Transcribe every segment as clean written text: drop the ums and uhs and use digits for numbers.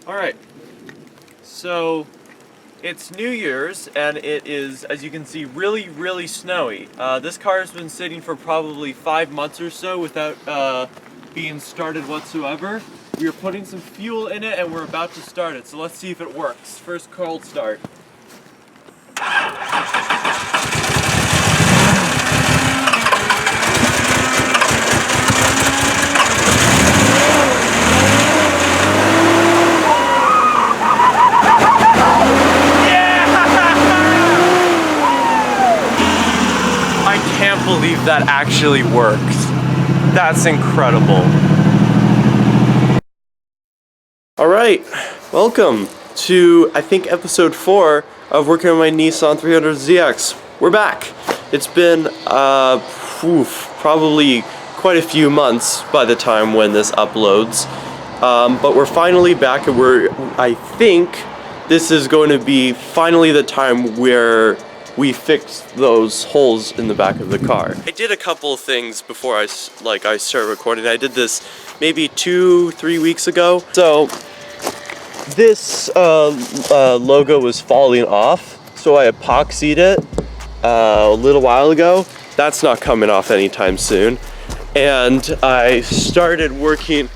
Alright, so it's New Year's and it is, as you can see, really snowy. This car has been sitting for probably 5 months or so without being started whatsoever. We are putting some fuel in it and we're about to start it, so let's see if it works. First cold start. I can't believe that actually works. That's incredible. Alright, welcome to, I think, episode 4 of working on my Nissan 300ZX. We're back. It's been probably quite a few months by the time when this uploads. But we're finally back, and I think this is going to be finally the time where we fix those holes in the back of the car. I did a couple of things before I started recording. I did this maybe 2-3 weeks ago. So this logo was falling off, so I epoxied it a little while ago. That's not coming off anytime soon. And I started working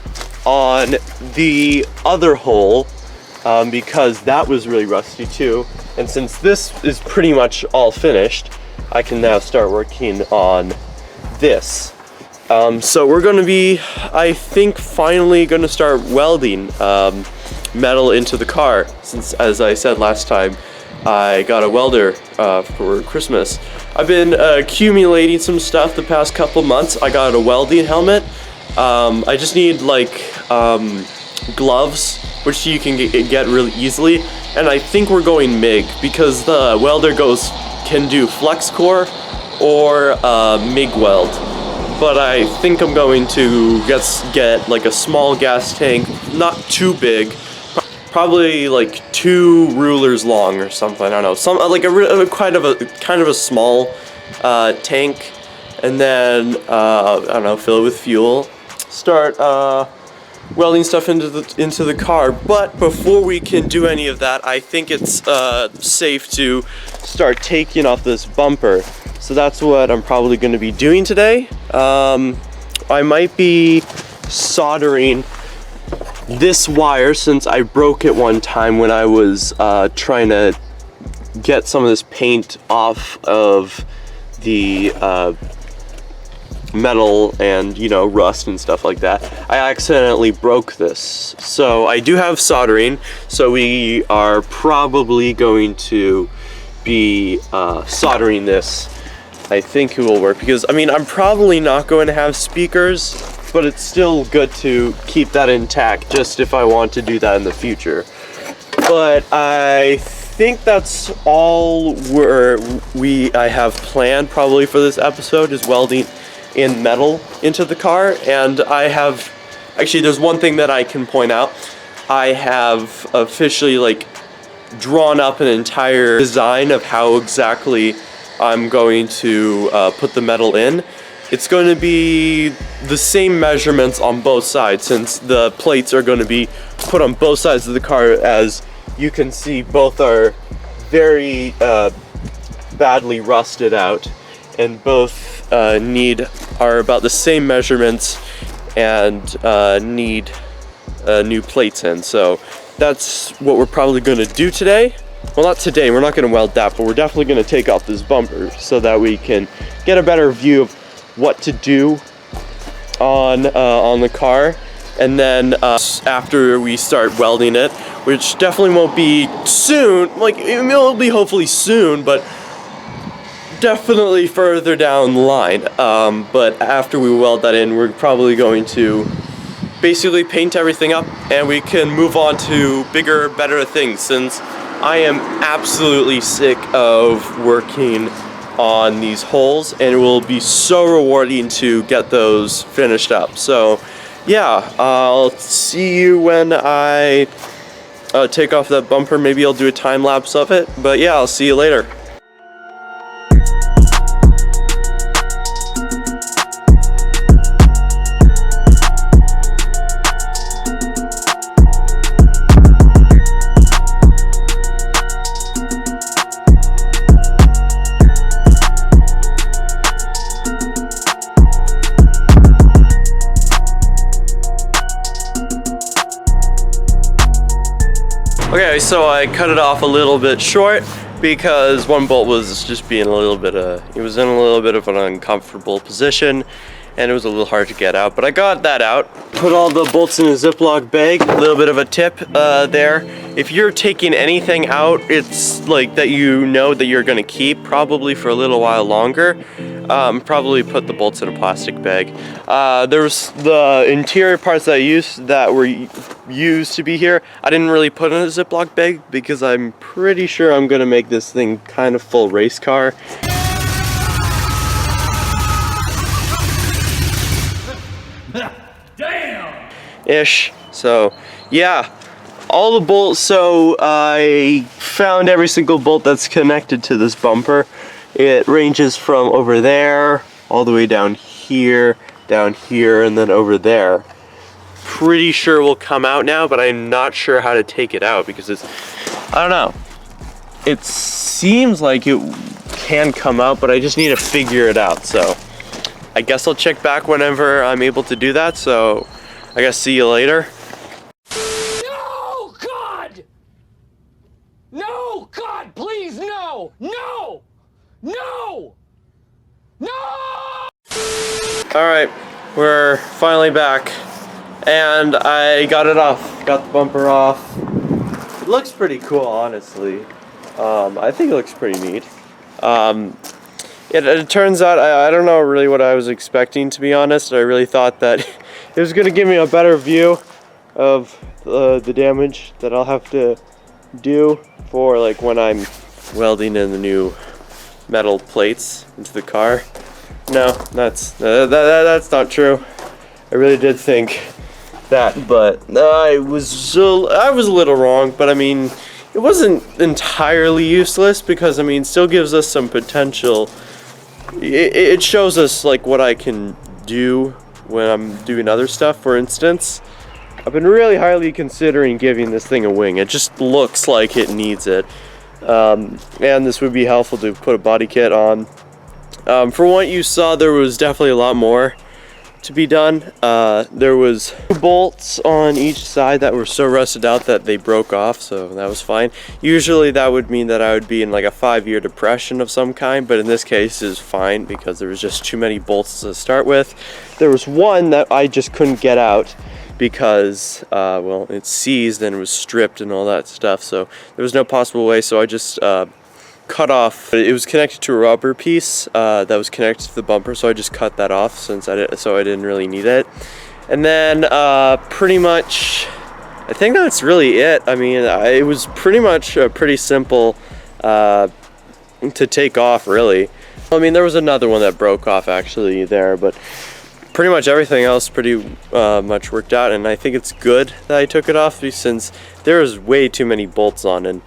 on the other hole because that was really rusty too. And since this is pretty much all finished, I can now start working on this. So we're gonna be, I think, finally gonna start welding metal into the car, since, as I said last time, I got a welder for Christmas. I've been accumulating some stuff the past couple months. I got a welding helmet. I just need gloves, which you can get really easily, and I think we're going MIG because the welder can do flex core or MIG weld. But I think I'm going to get like a small gas tank, not too big, probably like 2 rulers long or something. I don't know, like a kind of a small tank, and then I don't know, fill it with fuel, start welding stuff into the car. But before we can do any of that, I think it's safe to start taking off this bumper. So that's what I'm probably going to be doing today. I might be soldering this wire, since I broke it one time when I was trying to get some of this paint off of the metal and, you know, rust and stuff like that. I accidentally broke this. So I do have soldering, so we are probably going to be soldering this. I think it will work because, I mean, I'm probably not going to have speakers, but it's still good to keep that intact just if I want to do that in the future. But I think that's all I have planned probably for this episode, is welding in metal into the car. And actually there's one thing that I can point out. I have officially drawn up an entire design of how exactly I'm going to put the metal in. It's going to be the same measurements on both sides, since the plates are going to be put on both sides of the car. As you can see, both are very badly rusted out, and both are about the same measurements and need new plates in. So that's what we're probably going to do today. Well, not today, we're not going to weld that, but we're definitely going to take off this bumper so that we can get a better view of what to do on the car. And then after we start welding it, which definitely won't be soon, it will be hopefully soon, but definitely further down the line. But after we weld that in, we're probably going to basically paint everything up, and we can move on to bigger, better things, since I am absolutely sick of working on these holes, and it will be so rewarding to get those finished up. So yeah, I'll see you when I take off that bumper. Maybe I'll do a time lapse of it, but yeah, I'll see you later. Okay, so I cut it off a little bit short because one bolt was just being it was in a little bit of an uncomfortable position and it was a little hard to get out, but I got that out. Put all the bolts in a Ziploc bag. A little bit of a tip there. If you're taking anything out, it's like that you know that you're gonna keep probably for a little while longer. Probably put the bolts in a plastic bag. There's the interior parts that I used that were used to be here. I didn't really put in a Ziploc bag because I'm pretty sure I'm gonna make this thing kind of full race car. Damn! Ish. So yeah, all the bolts. So I found every single bolt that's connected to this bumper. It ranges from over there all the way down here, and then over there. Pretty sure will come out now, but I'm not sure how to take it out because I don't know. It seems like it can come out, but I just need to figure it out. So I guess I'll check back whenever I'm able to do that. So I guess see you later. No, God! No, God, please, no! No! No! No! All right, we're finally back and I got it off, got the bumper off. It looks pretty cool, honestly. I think it looks pretty neat. It turns out, I don't know really what I was expecting, to be honest. I really thought that it was gonna give me a better view of the damage that I'll have to do for like when I'm welding in the new metal plates into the car. No, that's not true. I really did think that, but I was a little wrong. But I mean, it wasn't entirely useless because I mean, still gives us some potential. It shows us like what I can do when I'm doing other stuff. For instance, I've been really highly considering giving this thing a wing. It just looks like it needs it. And this would be helpful to put a body kit on. For what you saw, there was definitely a lot more to be done. There was 2 bolts on each side that were so rusted out that they broke off, so that was fine. Usually that would mean that I would be in like a 5-year depression of some kind, but in this case is fine because there was just too many bolts to start with. There was one that I just couldn't get out because well, it's seized and it was stripped and all that stuff, so there was no possible way, so I just cut off. It was connected to a rubber piece that was connected to the bumper, so I just cut that off since I didn't really need it. And then pretty much I think that's really it. I mean, it was pretty much pretty simple to take off, really. I mean, there was another one that broke off actually there, but pretty much everything else pretty much worked out, and I think it's good that I took it off since there was way too many bolts on. And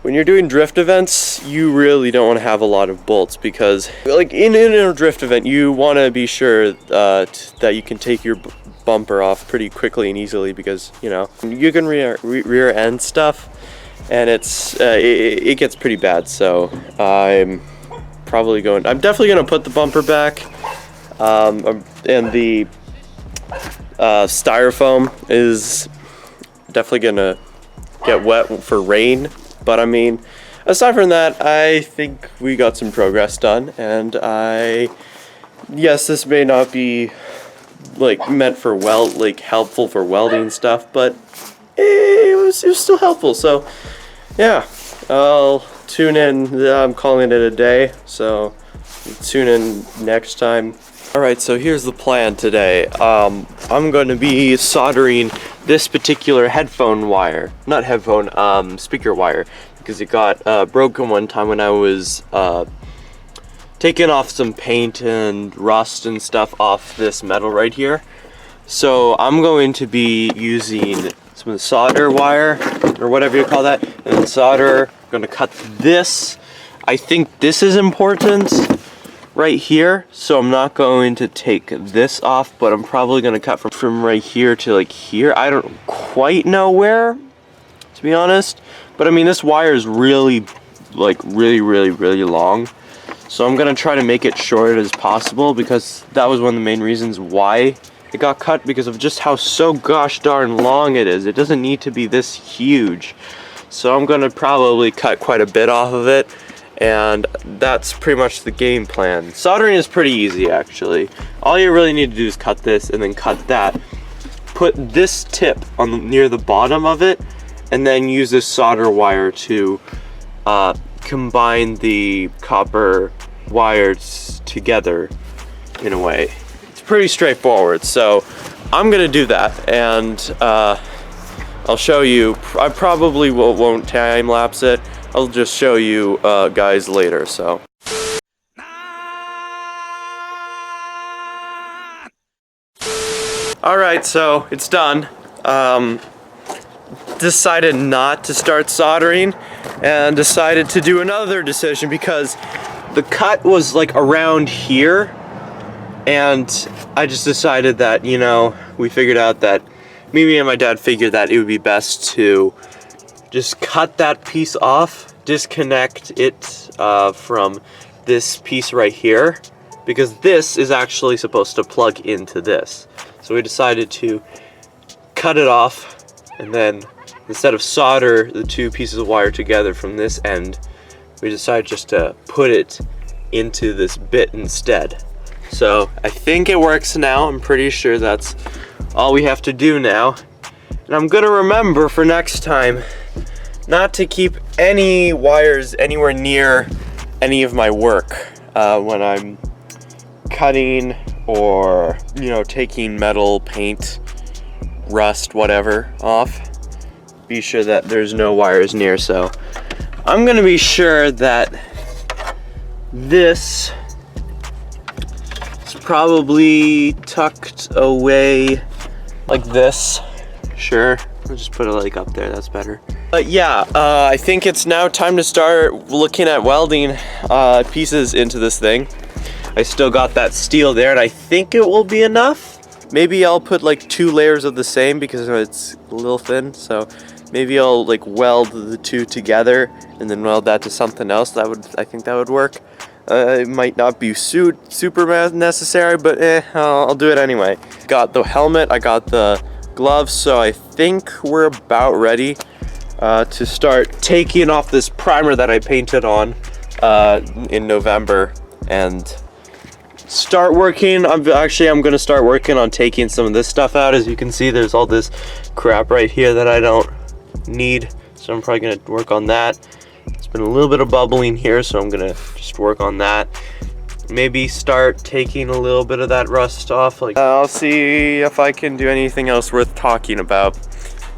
when you're doing drift events, you really don't want to have a lot of bolts because, like in a drift event, you want to be sure that you can take your bumper off pretty quickly and easily because you know you can rear end stuff, and it gets pretty bad. So I'm definitely gonna put the bumper back, and the styrofoam is definitely gonna get wet for rain. But I mean, aside from that, I think we got some progress done, and yes, this may not be like meant for helpful for welding stuff, but it was still helpful. So yeah, I'll tune in. I'm calling it a day, so tune in next time. Alright, so here's the plan today. I'm going to be soldering this particular headphone wire, not headphone, speaker wire, because it got broken one time when I was taking off some paint and rust and stuff off this metal right here. So I'm going to be using some of the solder wire, or whatever you call that, and the solder. I'm going to cut this. I think this is important right here, so I'm not going to take this off, but I'm probably going to cut from right here to like here. I don't quite know where, to be honest, but I mean this wire is really really long, so I'm going to try to make it short as possible because that was one of the main reasons why it got cut, because of just how so gosh darn long it is. It doesn't need to be this huge. So I'm gonna probably cut quite a bit off of it, and that's pretty much the game plan. Soldering is pretty easy actually. All you really need to do is cut this and then cut that. Put this tip on near the bottom of it, and then use this solder wire to combine the copper wires together in a way. It's pretty straightforward, so I'm gonna do that, and I'll show you. I probably won't time lapse it. I'll just show you guys later. So alright, so it's done. Decided not to start soldering and decided to do another decision because the cut was like around here, and I just decided that, you know, we figured out that me and my dad figured that it would be best to just cut that piece off, disconnect it from this piece right here, because this is actually supposed to plug into this. So we decided to cut it off, and then instead of solder the two pieces of wire together from this end, we decided just to put it into this bit instead. So I think it works now. I'm pretty sure that's all we have to do now. And I'm gonna remember for next time not to keep any wires anywhere near any of my work when I'm cutting or, you know, taking metal, paint, rust, whatever off. Be sure that there's no wires near. So I'm gonna be sure that this is probably tucked away like this. Sure, we'll just put it like up there, that's better. But yeah, I think it's now time to start looking at welding pieces into this thing. I still got that steel there, and I think it will be enough. Maybe I'll put like 2 layers of the same because it's a little thin, so maybe I'll like weld the two together and then weld that to something else. I think that would work. It might not be super necessary, but I'll do it anyway. Got the helmet, I got the gloves, so I think we're about ready to start taking off this primer that I painted on in November and start working. I'm gonna start working on taking some of this stuff out. As you can see, there's all this crap right here that I don't need, so I'm probably gonna work on that. It's been a little bit of bubbling here, so I'm gonna just work on that. Maybe start taking a little bit of that rust off. Like, I'll see if I can do anything else worth talking about,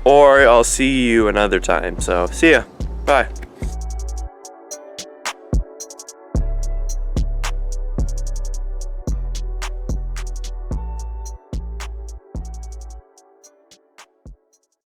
or I'll see you another time. So see ya, bye.